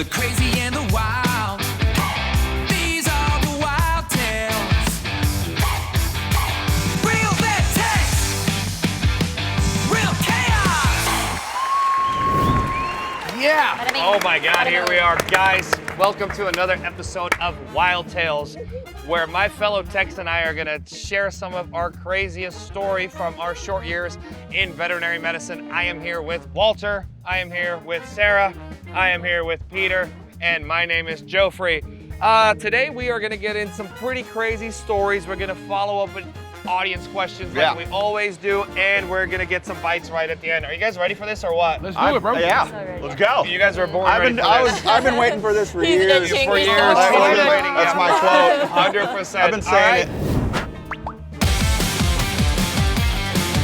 the crazy and the wild. These are the wild tales. Real vet techs, real chaos. Yeah! Oh my God, here we are, guys. Welcome to another episode of Wild Tales, where my fellow techs and I are gonna share some of our craziest story from our short years in veterinary medicine. I am here with Walter, I am here with Sarah, I am here with Peter, and my name is Joffrey. Today we are gonna get in some pretty crazy stories. We're gonna follow up with audience questions like we always do, and we're gonna get some bites right at the end. Are you guys ready for this or what? Let's do it, bro. Yeah, let's go. You guys were born ready for this. I've been waiting for this for years. For years. That's my quote. 100%. I've been saying it.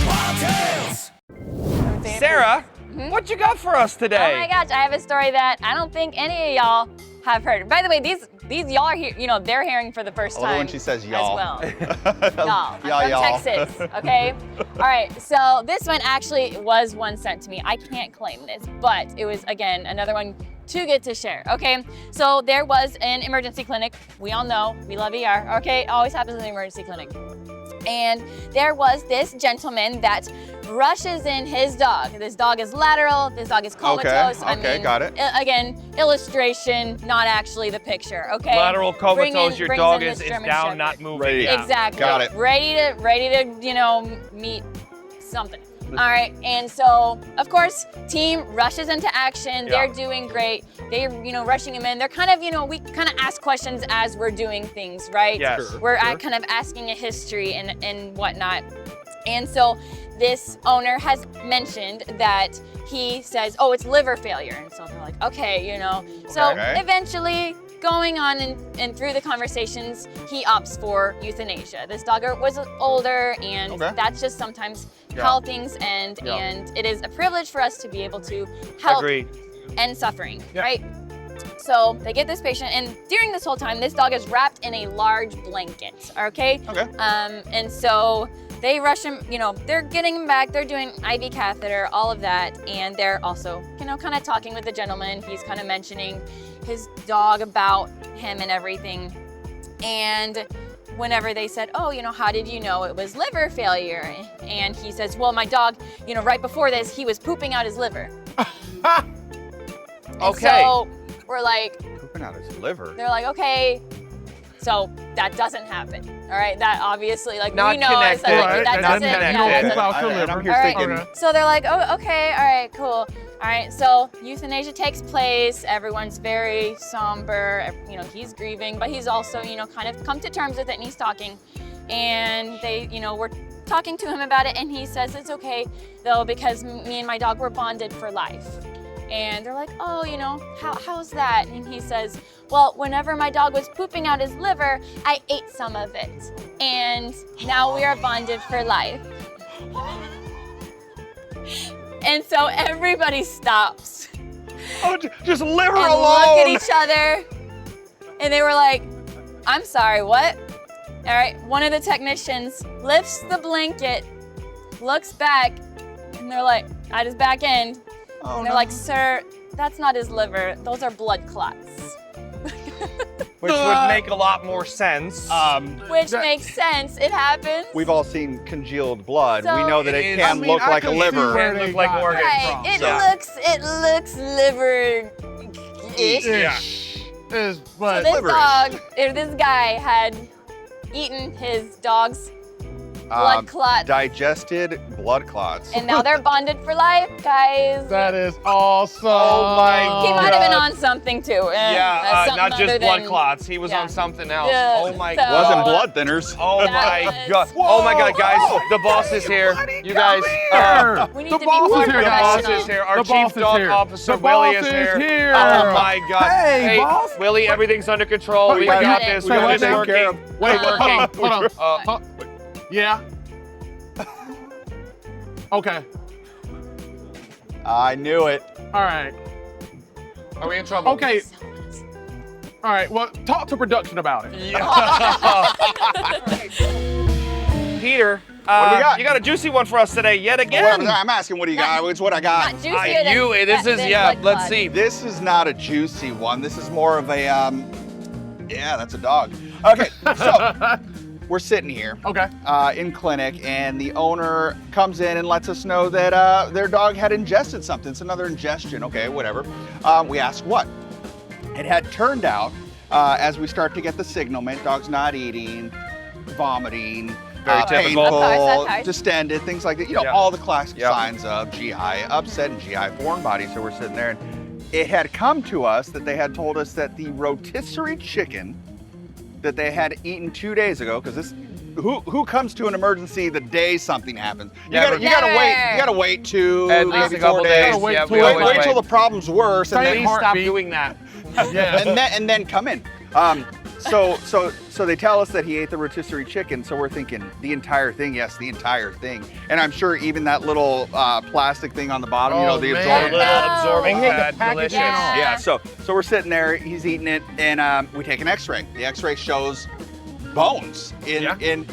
Wild tales. Sarah, what you got for us today? Oh my gosh, I have a story that I don't think any of y'all have heard. By the way, these y'all are here, they're hearing for the first time. When she says y'all. As well. Y'all. I'm Y'all. from Texas, okay? All right, so this one actually was one sent to me. I can't claim this, but it was, again, another one too good to share, okay? So there was an emergency clinic. We all know, we love ER, okay? It always happens in the emergency clinic. And there was this gentleman that rushes in his dog. This dog is lateral, this dog is comatose. Okay, got it. Again, illustration, not actually the picture, okay? Lateral comatose, your dog brings is in this German down, Shepherd. not moving. Ready. Yeah. Exactly. Got it. Ready to, meet something. All right, and so, of course, team rushes into action. They're doing great. They're, rushing him in. They're kind of, we kind of ask questions as we're doing things, right? Yes. Sure. We're kind of asking a history and whatnot. And so this owner has mentioned that he says, oh, it's liver failure. And so they're like, okay, So Okay. eventually, going on and through the conversations, he opts for euthanasia. This dog was older, and that's just sometimes how things end. And it is a privilege for us to be able to help end suffering, right? So they get this patient, and during this whole time, this dog is wrapped in a large blanket, okay? And so they rush him, they're getting him back, they're doing IV catheter, all of that, and they're also, kind of talking with the gentleman. He's kind of mentioning his dog about him and everything. And whenever they said, oh, how did you know it was liver failure? And he says, well, my dog, right before this, he was pooping out his liver. Okay. So we're like, Pooping out his liver. they're like, okay, so that doesn't happen. All right, that obviously, Not we know connected. that Not doesn't. connected. that Poop doesn't- out your And liver. I'm here All right. thinking, So they're like, oh, okay, all right, cool. All right, so euthanasia takes place. Everyone's very somber. He's grieving, but he's also, kind of come to terms with it, and he's talking. And they, we're talking to him about it, and he says it's okay, though, because me and my dog were bonded for life. And they're like, oh, how's that? And he says, well, whenever my dog was pooping out his liver, I ate some of it. And now we are bonded for life. And so everybody stops oh, just liver and alone. look at each other. And they were like, I'm sorry, what? All right, one of the technicians lifts the blanket, looks back, and they're like, at his back end. Oh, And they're like, sir, that's not his liver. Those are blood clots. Which would make a lot more sense. Which makes sense. It happens. We've all seen congealed blood. So- we know that it can look I like a can see liver. where Can they look like got organs. that Right. from. It looks liver-ish. Yeah. Is, So but this Liverish. dog, or this guy had eaten his dog's blood clots. Digested blood clots. And now they're bonded for life, guys. that is awesome. Oh my He might have been God. on something too. not something just other blood than- clots. He was yeah. on something else. Yeah, Oh my so- God. Wasn't blood thinners. Oh That my was- God. Oh my God, guys. The boss is here. You guys. We need The to be boss more is here, The guys. boss professional. is here. Our The chief boss is dog here. officer, The Willie, boss is is here. here. Oh my God. Hey, boss. Willie, everything's under control. Oh, We yeah. got Say this. Say We got what this now? working. Wait, We're working. hold on. Yeah. Okay. I knew it. All right. Are we in trouble? Okay. All right. Well, talk to production about it. Peter, What do we got? You got a juicy one for us today, yet again. I'm asking, what do you got? It's what I got. Not juicier than This is, than yeah, blood let's clot. see. This is not a juicy one. This is more of a, yeah, that's a dog. Okay, so we're sitting here Okay. in clinic, and the owner comes in and lets us know that their dog had ingested something. It's another ingestion. Okay, whatever. We asked what. It had turned out, as we start to get the signalment, dog's not eating, vomiting, Very typical. painful, Of course. distended, things like that. You know, Yeah. all the classic Yeah. signs of GI upset and GI foreign body. So we're sitting there, and it had come to us that they had told us that the rotisserie chicken that they had eaten 2 days ago, because this, who comes to an emergency the day something happens? You Never. gotta wait 2, At maybe least a 4 couple days. days. Wait Yeah, till- we always Wait till the problem's worse, and Same then Please stop heartbeat. doing that. Yeah. and then come in. So they tell us that he ate the rotisserie chicken. So we're thinking the entire thing. Yes, the entire thing. And I'm sure even that little plastic thing on the bottom, Oh, the man. absorbent. Little No. absorbing They had the pad, packaging delicious. and all. Yeah. So we're sitting there. He's eating it, and we take an X-ray. The X-ray shows bones and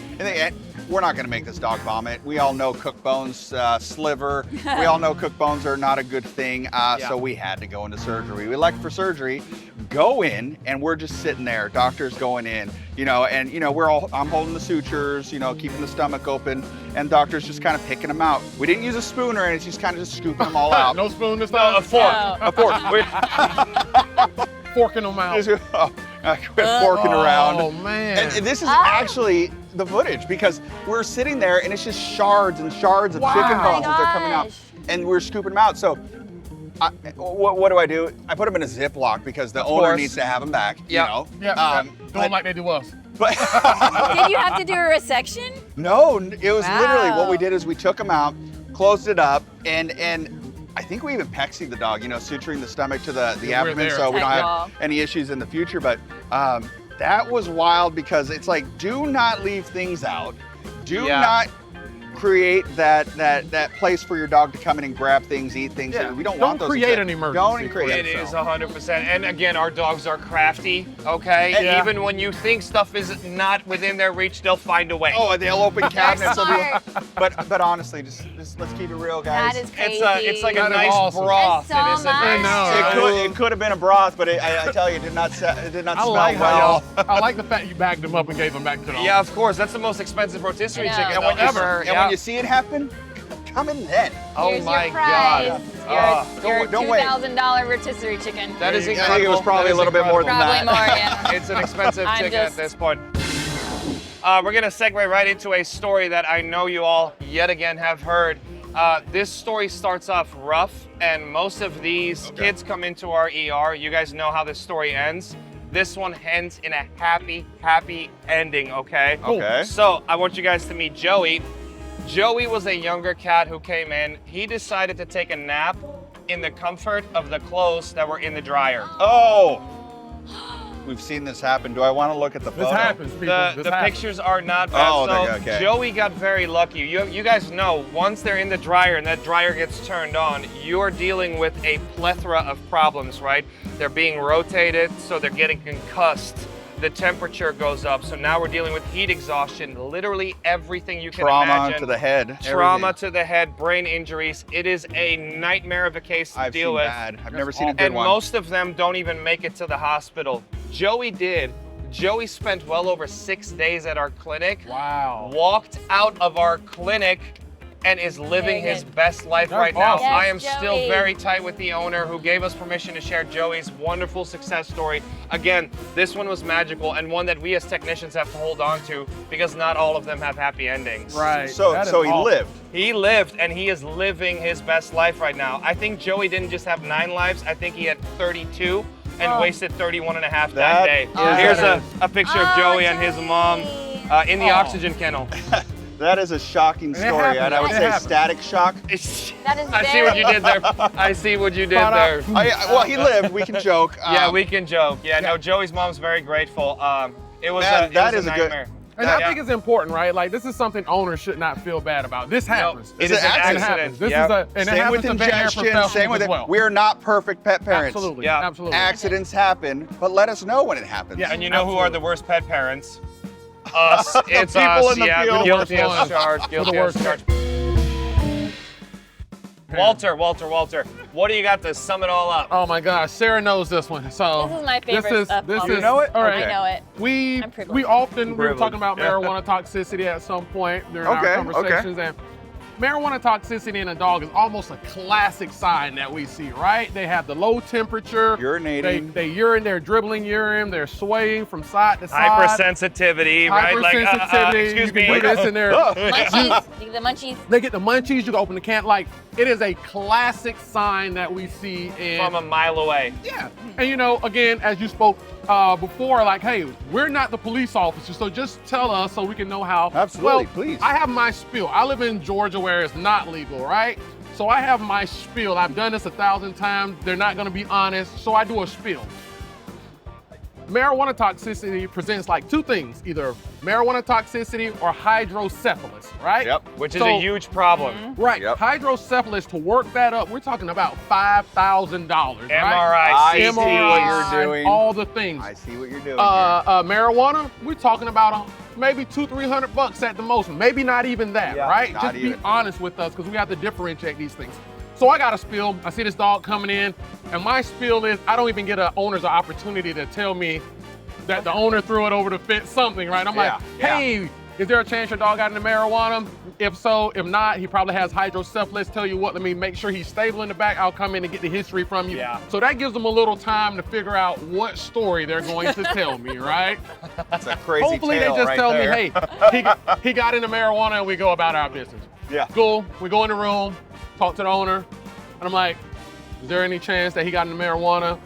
we're not going to make this dog vomit. We all know cooked bones sliver. We all know cooked bones are not a good thing. So we had to go into surgery. We elect for surgery, go in, and we're just sitting there. Doctor's going in, and I'm holding the sutures, keeping the stomach open, and doctor's just kind of picking them out. We didn't use a spoon or anything. She's kind of just scooping them all out. No spoon this No, time? a fork. Oh. A fork. Forking them out. Quit forking around. Oh, man. And this is actually the footage, because we're sitting there and it's just shards and shards of chicken Wow. bones as they're coming out, Gosh. and we're scooping them out. So what do I do? I put them in a Ziploc because the owner course. needs to have them back. Yeah. Yeah, do them like they do us. But Did you have to do a resection? no, it was literally what we Wow. did is we took them out, closed it up, and I think we even pexied the dog, suturing the stomach to the we're abdomen there. so we don't Tight have wall. any issues in the future. But that was wild, because it's like, do not leave things out. Do Yeah. not create that place for your dog to come in and grab things, eat things. Yeah. We don't Don't want those. create except- an emergency Don't create It for is 100%. And again, our dogs are crafty, okay? Yeah. Even when you think stuff is not within their reach, they'll find a way. Oh, they'll open cabinets. they'll do- smart. but honestly, just let's keep it real, guys. That is crazy. It's like a That is nice awesome. broth. That's so It is a nice. nice I know, It could have been a broth, but I tell you, it did not I smell like well. I like the fact you bagged them up and gave them back to the Yeah, of course. That's the most expensive rotisserie I know. chicken And when, they'll you, ever. and Yeah. when you see it happen, come in then. Oh Here's my your prize. God. Your don't wait. $2,000 rotisserie chicken. That is I think it incredible. I think it was probably That a little is bit more incredible. than Probably that. more, yeah. It's an expensive I'm chicken just- at this point. We're gonna segue right into a story that I know you all yet again have heard. This story starts off rough, and most of these kids come into our ER. You guys know how this story ends. This one ends in a happy ending, okay? Okay. So I want you guys to meet Joey. Joey was a younger cat who came in. He decided to take a nap in the comfort of the clothes that were in the dryer. Oh, we've seen this happen. Do I want to look at the photo? This happens, people. The This happens. pictures are not bad. Oh, so okay. Joey got very lucky. You guys know, once they're in the dryer and that dryer gets turned on, you're dealing with a plethora of problems, right? They're being rotated, so they're getting concussed. The temperature goes up, so now we're dealing with heat exhaustion, literally everything you can Trauma imagine. to the head. Trauma everything. to the head, brain injuries. It is a nightmare of a case to I've deal seen with. bad. I've never seen a good And one. most of them don't even make it to the hospital. Joey did. Joey spent well over 6 days at our clinic. Wow. Walked out of our clinic and is living Very his good. best life That's right now. awesome. I Yes, am still Joey. very tight with the owner who gave us permission to share Joey's wonderful success story. Again, this one was magical and one that we as technicians have to hold on to because not all of them have happy endings. Right. So That is he awesome. lived. He lived and he is living his best life right now. I think Joey didn't just have 9 lives, I think he had 32 and Oh. wasted 31 and a half That that day. is- Here's that a picture of Oh, Joey and his mom Joey. in the Oh. oxygen kennel. That is a shocking it story, happens. and I would It say happens. static shock. That is I see what you did there. I see what you did there. Well, he lived. We can joke. Yeah, we can joke. Yeah, no, Joey's mom's very grateful. It was That- it that was is a good- nightmare. And I think it's important, right? Like, this is something owners should not feel bad about. This happens. It It's is an an accident. It happens. accident. This Yep. is a, and it Same happens with to veterinary ingestion. professionals Same with as it. well. We're not perfect pet parents. Absolutely. Yeah. Absolutely. Accidents happen, but let us know when it happens. And you know who are the worst pet parents? us. It's People us. in the Yeah, field. guilty as charged. Guilty as charged. Walter, what do you got to sum it all up? Oh my gosh, Sarah knows this one. So This is my favorite stuff. You know it? All right. I know it. We I'm privileged. we were talking about marijuana toxicity at some point during our conversations, and marijuana toxicity in a dog is almost a classic sign that we see, right? They have the low temperature, urinating. They urinate, they're dribbling urine, they're swaying from side to side. Hypersensitivity, right? Hypersensitivity. Excuse you me. can do this in there. Munchies. You get the munchies. They get the munchies, you can open the can. Like, it is a classic sign that we see in. From a mile away. Yeah. And you know, again, as you spoke before, like, hey, we're not the police officers, so just tell us so we can know how. Absolutely, well, please. I have my spiel. I live in Georgia where it's not legal, right? So I have my spiel. I've done this 1,000 times. They're not gonna be honest, so I do a spiel. Marijuana toxicity presents like two things, either marijuana toxicity or hydrocephalus, right? Yep. Which is a huge problem. Right, Yep. Hydrocephalus, to work that up, we're talking about $5,000, right? MRI, I CT. see what you're doing. All the things. I see what you're doing. Marijuana, we're talking about maybe $200-300 at the most, maybe not even that, Yeah, right? not Just even. be honest with us, because we have to differentiate these things. So I got a spiel. I see this dog coming in, and my spiel is I don't even get owners an opportunity to tell me that the owner threw it over the fence, something, right? I'm like, hey, is there a chance your dog got into marijuana? If so, if not, he probably has hydrocephalus. Tell you what, let me make sure he's stable in the back. I'll come in and get the history from you. Yeah. So that gives them a little time to figure out what story they're going to tell me, right? That's a crazy Hopefully they tale just right tell there. me, hey, he got into marijuana and we go about our business. Yeah. Cool, we go in the room, talk to the owner, and I'm like, is there any chance that he got into marijuana?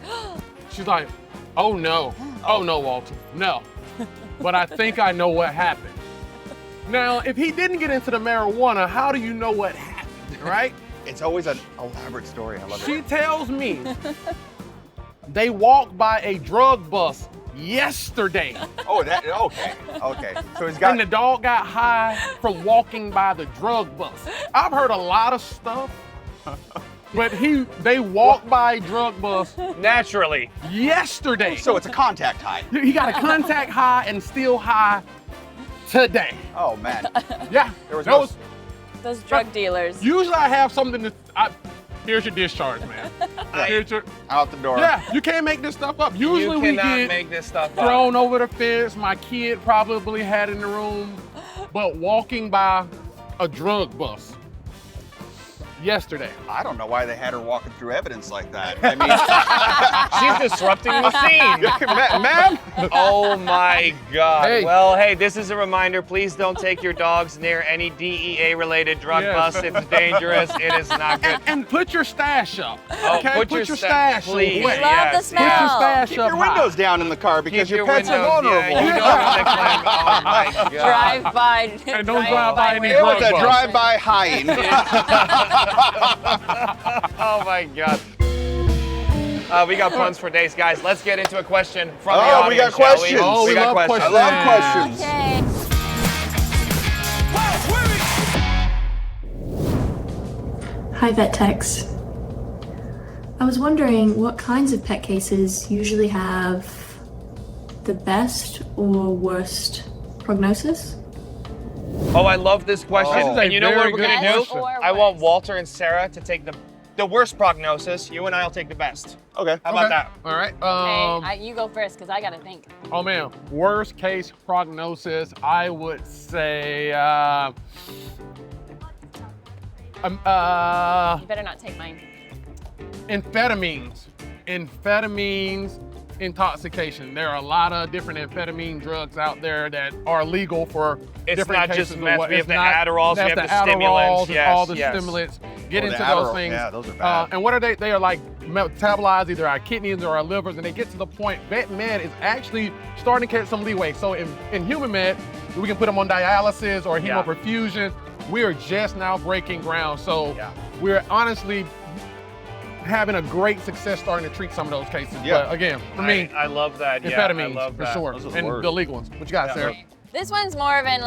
She's like, oh no, Walter, no. But I think I know what happened. Now, if he didn't get into the marijuana, how do you know what happened, right? It's always an elaborate story. I love She it. tells me they walked by a drug bust yesterday. Oh, okay. So he's got. And the dog got high from walking by the drug bus. I've heard a lot of stuff, but they walked by a drug bus Naturally. yesterday. So it's a contact high. He got a contact high and still high today. Oh man. Yeah, There was that no- was- Those drug dealers. usually I have something to. Here's your discharge, man. Here's your. Out the door. Yeah, you can't make this stuff up. Usually You we cannot get make this stuff up. thrown over the fence. My kid probably had in the room, but walking by a drug bus yesterday. I don't know why they had her walking through evidence like that. I mean, She's disrupting the scene. ma'am. Oh my God. Hey. Well, hey, this is a reminder. Please don't take your dogs near any DEA-related drug Yes. busts. It's dangerous. It is not good. And put your stash up. Oh, Okay, put your stash please. away. We love the Yes, smell. Put your stash Keep up your windows high. down in the car because Keep your pets are windows- vulnerable. Yeah, you don't want to climb. Oh my God. Drive by. And don't drive by any It was drug a bus. drive-by high. Oh my God. We got puns for days, guys. Let's get into a question from the Oh, we audience. got questions. Oh, we got love questions. I love questions. Okay. Hi, Vet Techs. I was wondering what kinds of pet cases usually have the best or worst prognosis? Oh, I love this question. This is a And you know what very we're good gonna do? question. Or I want worst. Walter and Sarah to take the worst prognosis. You and I'll take the best. Okay. How about Okay. that? All right. Okay, you go first because I gotta think. Oh man, worst case prognosis, I would say, You better not take mine. amphetamines. Amphetamines intoxication. There are a lot of different amphetamine drugs out there that are legal for It's different not cases just of meth. what- We have it's the not- Adderalls, we that's have the Adderalls stimulants. and Yes, all the yes. stimulants. Get Oh, into the those Adderall. things. Yeah, those are bad. And what are they? They are like metabolize either our kidneys or our livers, and they get to the point. Vet med is actually starting to catch some leeway. So in human med, we can put them on dialysis or Yeah. hemoperfusion. We are just now breaking ground. So Yeah. we're honestly having a great success starting to treat some of those cases. Yeah. But again, for me, I love that. Yeah, I amphetamines love for that. sure, Those are the and worst. the legal ones. What you got, Sarah? This one's more of an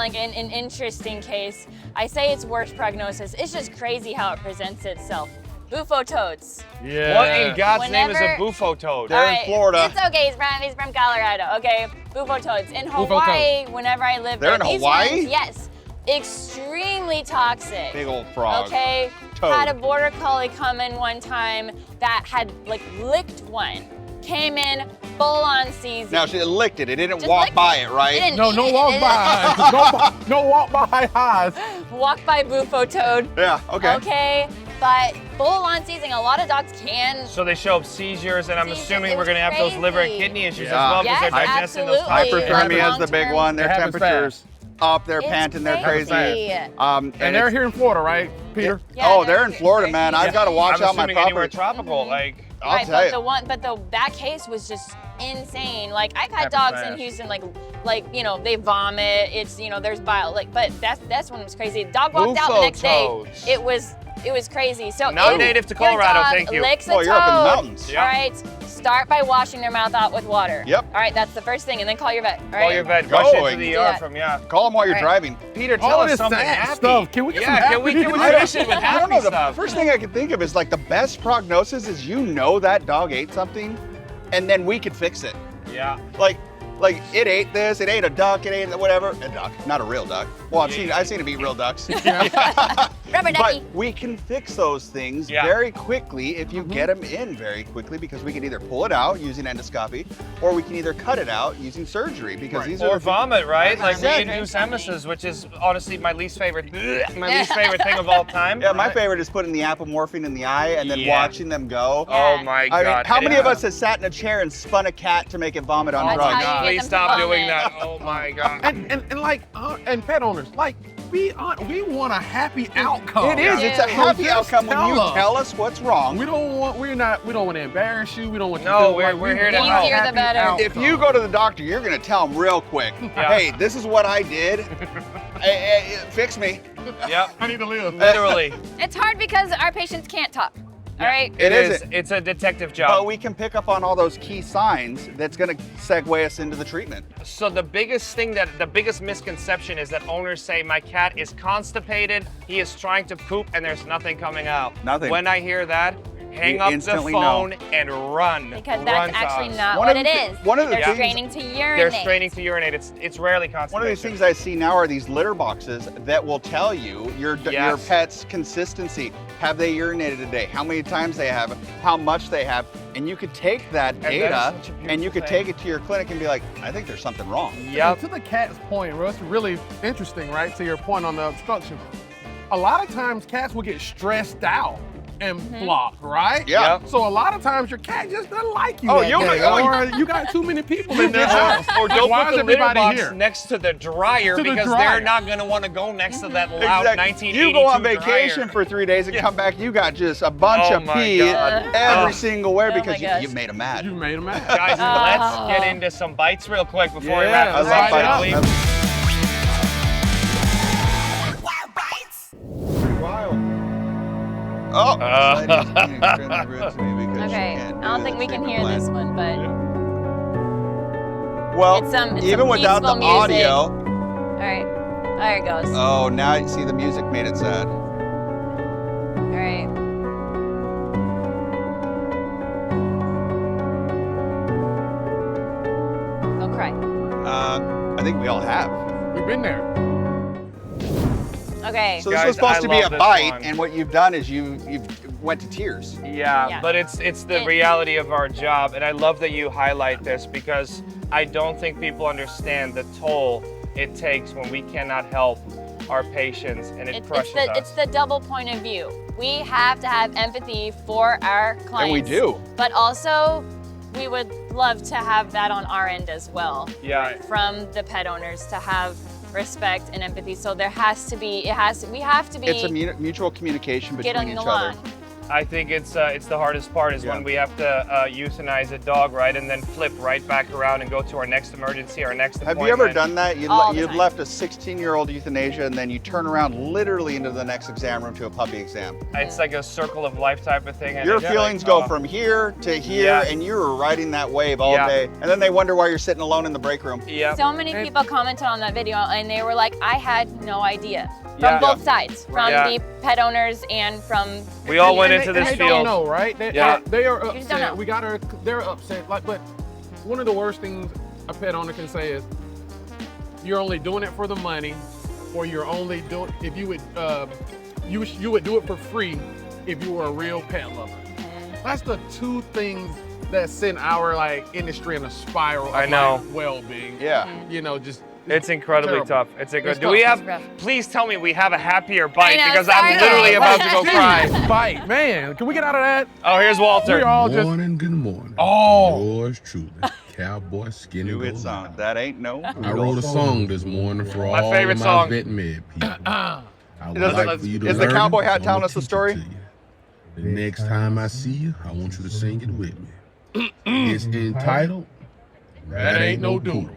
interesting case. I say it's worst prognosis. It's just crazy how it presents itself. Bufo toads. Yeah. What in God's name is a Whenever- bufo toad? They're in Florida. It's okay, he's from Colorado. Okay, Bufo toads. In Bufo Hawaii, whenever I lived They're there, in these Hawaii? ones, yes, extremely toxic. Big old frog. Okay, Toad. had a border collie come in one time that had like licked one. Came in full on season. Now she licked it. It didn't Just walk licked by it. it, right? It didn't No, eat no it. walk It by. no walk by highs. didn't- Walk by Bufo toad. Yeah. Okay. Okay, but full on seizing. A lot of dogs can. So they show up seizures, and I'm Seizures, assuming it we're was going to have those liver and crazy. kidney issues Yeah. as well because Yes, they're digesting those absolutely. toxins. Hyperthermia is the big Long-term. one. Their It happens temperatures up. They're It's panting. They're crazy. crazy. And they're here in Florida, right, Peter? Yeah, Oh, they're in Florida, man. I've got to watch I'm out my assuming anywhere property. tropical, like. I'll Right, tell but you. the one, that case was just insane. Like I've had Happens dogs fast. in Houston, like you know, they vomit. It's there's bile. Like, but that's when it was crazy. Dog walked out the Bufo next day. toads. It was crazy. So Not if native to your Colorado, dog thank you. Licks a Oh, you're up in the toad, mountains. Yeah. All right, start by washing their mouth out with water. Yep. All right, that's the first thing, and then call your vet. All right. Call your vet, Go. rush into the Do ER that. from, Call them while you're Right. driving. Peter, All tell us this something sad happy. stuff. Can we get some can we happy? finish it with I don't happy know. The stuff? first thing I can think of is like the best prognosis is that dog ate something, and then we could fix it. Yeah. Like it ate this, it ate a duck, it ate whatever. A duck, not a real duck. Well, I've seen it eat real ducks. Rubber ducky. But we can fix those things Yeah. very quickly if you get them in very quickly, because we can either pull it out using endoscopy, or we can either cut it out using surgery, because these Or are vomit, right? Like Exactly. reinduced emesis, which is honestly my least favorite thing of all time. Yeah, my favorite is putting the apomorphine in the eye and then Yeah. watching them go. Oh my I God. mean, how many of Yeah. us has sat in a chair and spun a cat to make it vomit on Oh That's drugs? how you God, get please them to stop doing vomit. that. Oh my God. And like and pet owners, like we want a happy outcome. It is. Yeah. It's a So happy just outcome when you tell us. tell us what's wrong. We don't want to embarrass you. We don't want you No, to feel we're- like we're we here to want a help. Easier the happy better. outcome. If you go to the doctor, you're gonna tell them real quick, Yeah. hey, this is what I did. Fix me. Yep. I need to live. Literally. It's hard because our patients can't talk. All right. It is. isn't. It's a detective But job. we can pick up on all those key signs that's gonna segue us into the treatment. So the biggest misconception is that owners say my cat is constipated, he is trying to poop, and there's nothing coming out. Nothing. When I hear that, hang You up the instantly phone know. and run. Because Run that's to actually us. not One what of it the- is. one of the They're things- straining to urinate. They're straining to urinate. It's rarely constipation. One of these things I see now are these litter boxes that will tell you your Yes. pet's consistency. Have they urinated today? How many times they have? How much they have? And you could take that that is data such a beautiful and you could thing. take it to your clinic and be like, I think there's something wrong. Yep. To the cat's point, Russ, really interesting, right? To your point on the obstruction. A lot of times cats will get stressed out and block, right? Yeah. Yep. So a lot of times your cat just doesn't like you. Oh, that you'll day, be- oh, or you got too many people in their house. Or don't Why put is the litter everybody box here? next to the dryer To the because dryer. they're not going to want to go next to that loud 1982 You go on vacation dryer. for 3 days and come back, you got just a bunch Oh of my pee God. every Oh. single where Oh my because gosh. you made them mad. You made them mad. Guys, Oh. let's get into some bites real quick before we Yeah, wrap I this love up, bites. shall we? Oh, Ladies, can you turn the ribs to me because Okay. she can't I do don't think the we can chicken hear plant. this one, but Well, it's even some without the peaceful music. audio. all right. There it goes. Oh, now you see the music made it sad. All right. Don't cry. I think we all have. We've been there. Okay. So this Guys, was supposed I to be a love this bite, one. and what you've done is you've went to tears. Yeah, Yeah. but it's the It- reality of our job, and I love that you highlight this because I don't think people understand the toll it takes when we cannot help our patients, and it crushes us. It's the double point of view. We have to have empathy for our clients. And we do. But also, we would love to have that on our end as well. Yeah. From the pet owners to have respect and empathy. So we have to be It's a mutual communication between getting each along. other. I think it's the hardest part is Yeah. when we have to euthanize a dog, right, and then flip right back around and go to our next emergency, our next Have appointment. you ever done that? All the You'd time. left a 16-year-old euthanasia and then you turn around literally into the next exam room to a puppy exam. It's like a circle of life type of thing. and Your it's like, feelings go oh. from here to here, Yeah. and you were riding that wave all Yeah. day. And then they wonder why you're sitting alone in the break room. Yeah. So many people commented on that video and they were like, I had no idea. from both sides, from the pet owners and from. We all went into this they field. don't know, right? They are You just don't know. upset. They're upset. Like, but one of the worst things a pet owner can say is, you're only doing it for the money, or you're only doing if you would you would do it for free if you were a real pet lover. That's the two things that send our industry in a spiral of well-being. Yeah. You know, just It's incredibly terrible. tough. It's It's Do we tough. have? Please tell me we have a happier bite I know, because sorry. I'm literally about to go cry. Bite, man. Can we get out of that? Oh, here's Walter. We're all just Morning, good morning. Oh. Yours truly, Cowboy Skinny. Do it Goes song. Loud. That ain't no. I wrote a song this morning for My all favorite of my song. vet med people. I would Is like for you to the learn cowboy it, hat I'm telling gonna us the teach it story? to you. The next time I see you, I want you to sing it with me. It's entitled That Ain't No Doodle.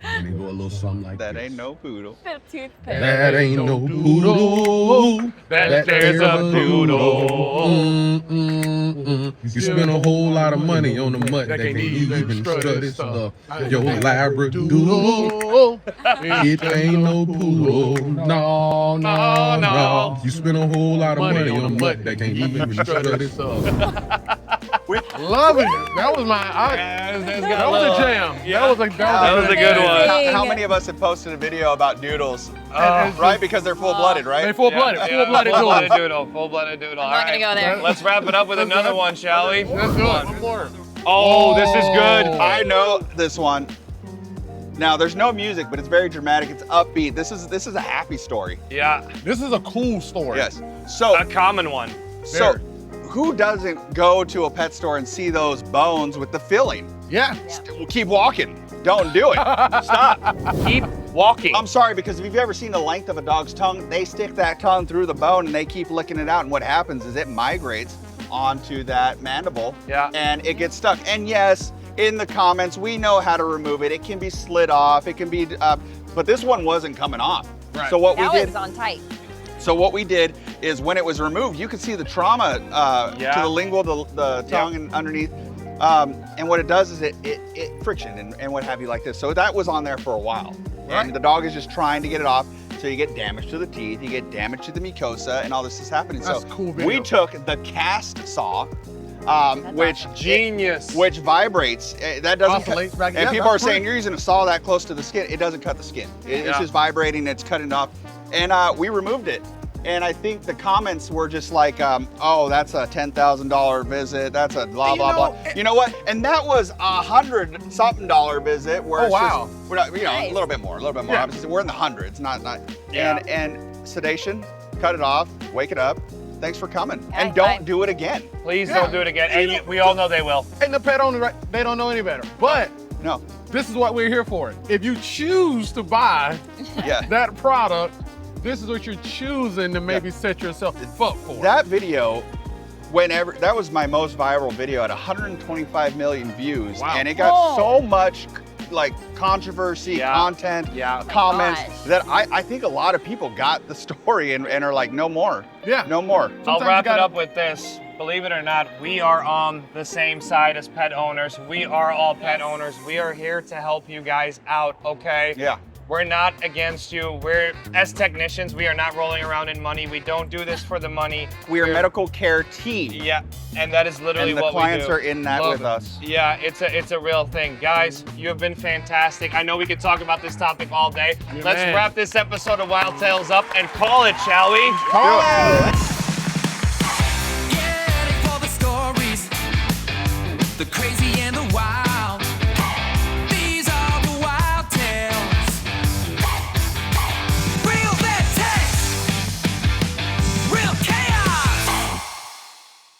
And it go a little something like That this. ain't no poodle. That ain't no doodle. That there's a doodle. You spend a whole lot of money on the mutt that can't even strut its stuff. Your labradoodle. It ain't no poodle. No, no, no. You spend a whole lot of money on a mutt that can't even strut its stuff. Love it. That was my. That was a jam. Yeah. That was a good one. How many of us have posted a video about doodles? Right? Because they're full-blooded, right? They full-blooded. Full-blooded Full-blooded doodle. doodle. Full-blooded doodle. I'm not gonna go there. Let's wrap it up with another one, shall we? Let's do it. One more. Oh, this is good. I know this one. Now, there's no music, but it's very dramatic. It's upbeat. This is a happy story. Yeah, This is a cool story. Yes. So, a common one. who doesn't go to a pet store and see those bones with the filling? Yeah. Keep walking. Don't do it. Stop. Keep walking. I'm sorry, because if you've ever seen the length of a dog's tongue, they stick that tongue through the bone and they keep licking it out. And what happens is it migrates onto that mandible and it gets stuck. And yes, in the comments, we know how to remove it. It can be slid off. It can be, but this one wasn't coming off. Right. So what That we did. was on tight. So what we did is when it was removed, you could see the trauma to the lingual, the tongue and underneath. And what it does is it friction and what have you like this. So that was on there for a while. Right. And the dog is just trying to get it off. So you get damage to the teeth, you get damage to the mucosa, and all this is happening. That's so cool video. we took the cast saw, which Genius. which vibrates. That doesn't cut, Oscillates back and together. people are That's saying great. you're using a saw that close to the skin. It doesn't cut the skin. It's just vibrating. It's cutting it off. And we removed it. And I think the comments were just like, oh, that's a $10,000 visit. That's a blah, blah, blah. You know what? And that was $100-something visit. Where it's just, we're not, a little bit more, Yeah. Obviously, we're in the hundreds, not. Yeah. And sedation, cut it off, wake it up. Thanks for coming. And don't do it again. Please don't do it again. And we all know they will. And the pet owner, they don't know any better. But No. this is what we're here for. If you choose to buy Yeah. that product, this is what you're choosing to maybe set yourself up for. That video, that was my most viral video at 125 million views. Wow. And it got so much controversy, content, comments gosh. that I think a lot of people got the story and are like, no more. Yeah. No more. I'll Sometimes wrap you it gotta- up with this. Believe it or not, we are on the same side as pet owners. We are all pet owners. We are here to help you guys out, okay? Yeah. We're not against you. As technicians, we are not rolling around in money. We don't do this for the money. We are medical care team. Yeah, and that is literally And the what clients we do. are in that Love with it. us. Yeah, it's a real thing. Guys, you have been fantastic. I know we could talk about this topic all day. Yeah, Let's man. wrap this episode of Wild Tales up and call it, shall we? Call it.